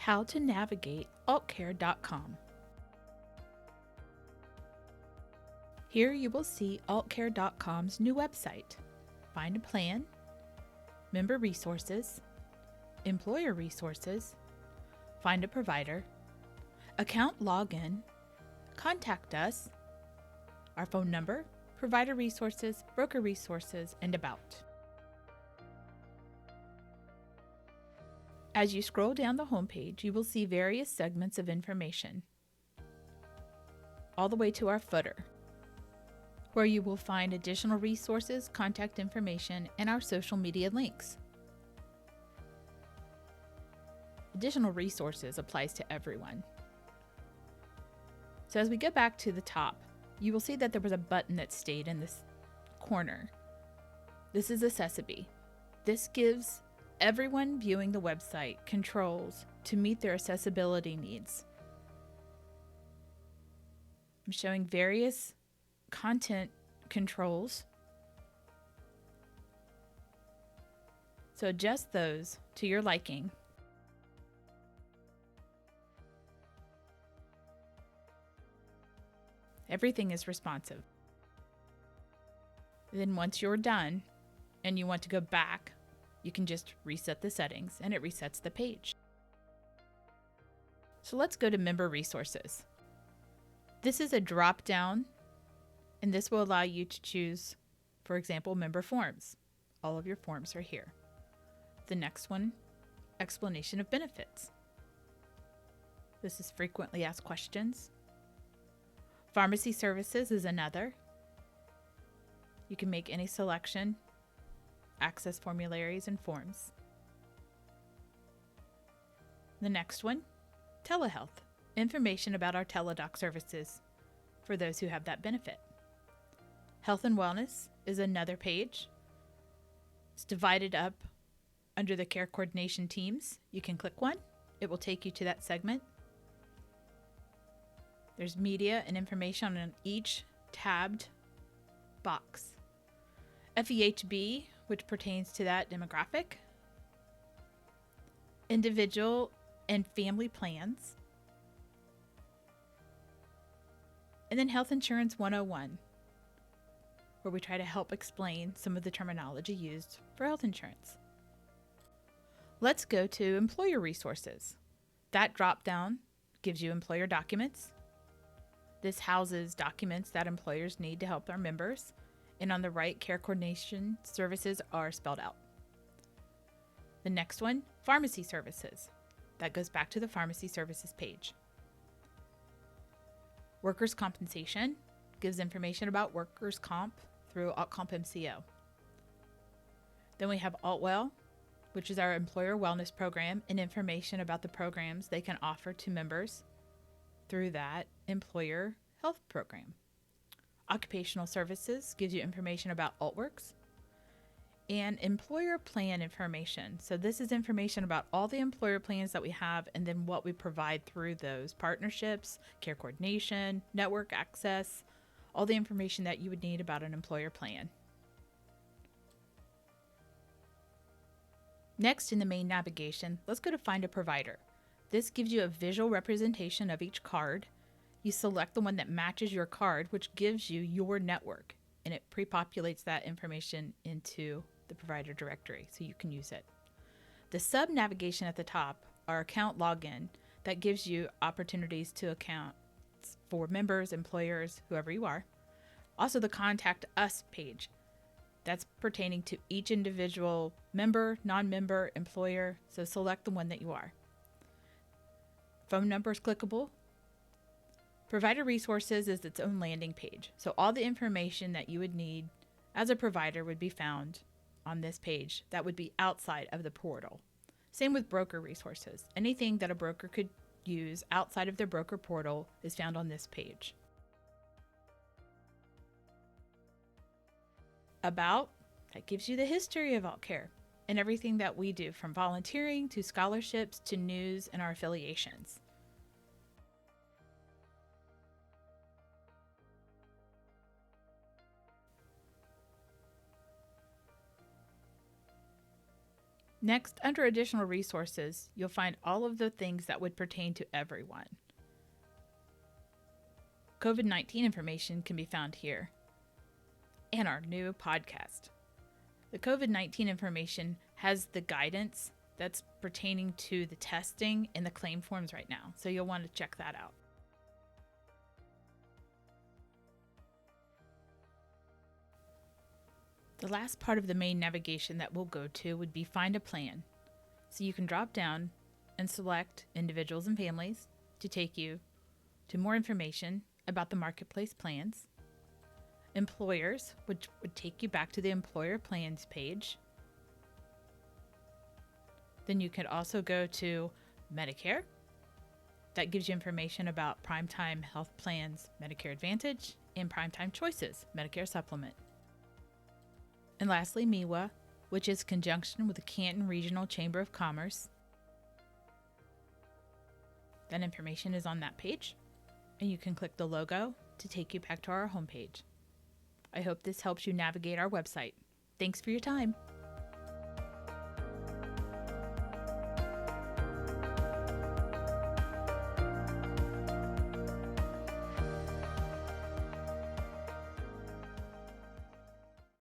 How to navigate altcare.com. Here you will see altcare.com's new website. Find a plan, member resources, employer resources, find a provider, account login, contact us, our phone number, provider resources, broker resources, and about. As you scroll down the homepage, you will see various segments of information, all the way to our footer, where you will find additional resources, contact information, and our social media links. Additional resources applies to everyone. So as we go back to the top, you will see that there was a button that stayed in this corner. This is Accessibility. This gives everyone viewing the website controls to meet their accessibility needs. I'm showing various content controls. So adjust those to your liking. Everything is responsive. Then once you're done and you want to go back, you can just reset the settings and it resets the page. So let's go to Member Resources. This is a drop-down, and this will allow you to choose, for example, Member Forms. All of your forms are here. The next one, Explanation of Benefits. This is Frequently Asked Questions. Pharmacy Services is another. You can make any selection, access formularies and forms. The next one, Telehealth. Information about our teledoc services for those who have that benefit. Health and Wellness is another page. It's divided up under the care coordination teams. You can click one. It will take you to that segment. There's media and information on each tabbed box. FEHB, which pertains to that demographic. Individual and family plans. And then Health Insurance 101, where we try to help explain some of the terminology used for health insurance. Let's go to Employer Resources. That drop-down gives you employer documents. This houses documents that employers need to help their members, and on the right, care coordination services are spelled out. The next one, Pharmacy Services. That goes back to the Pharmacy Services page. Workers' Compensation gives information about workers' comp through AltComp MCO. Then we have AltWell, which is our employer wellness program, and information about the programs they can offer to members through that employer health program. Occupational Services gives you information about AltWorks. And employer plan information. So this is information about all the employer plans that we have and then what we provide through those partnerships, care coordination, network access, all the information that you would need about an employer plan. Next in the main navigation, let's go to Find a Provider. This gives you a visual representation of each card. You select the one that matches your card, which gives you your network, and it pre-populates that information into the provider directory so you can use it. The sub navigation at the top are account login that gives you opportunities to account for members, employers, whoever you are. Also the Contact Us page. That's pertaining to each individual member, non-member, employer, so select the one that you are. Phone number is clickable. Provider Resources is its own landing page, so all the information that you would need as a provider would be found on this page. That would be outside of the portal. Same with Broker Resources. Anything that a broker could use outside of their broker portal is found on this page. About, that gives you the history of AltCare and everything that we do, from volunteering to scholarships to news and our affiliations. Next, under additional resources, you'll find all of the things that would pertain to everyone. COVID-19 information can be found here. And our new podcast. The COVID-19 information has the guidance that's pertaining to the testing and the claim forms right now, so you'll want to check that out. The last part of the main navigation that we'll go to would be Find a Plan. So you can drop down and select Individuals and Families to take you to more information about the marketplace plans. Employers, which would take you back to the Employer Plans page. Then you could also go to Medicare. That gives you information about Primetime Health Plans, Medicare Advantage, and Primetime Choices, Medicare Supplement. And lastly, MEWA, which is conjunction with the Canton Regional Chamber of Commerce. That information is on that page, and you can click the logo to take you back to our homepage. I hope this helps you navigate our website. Thanks for your time.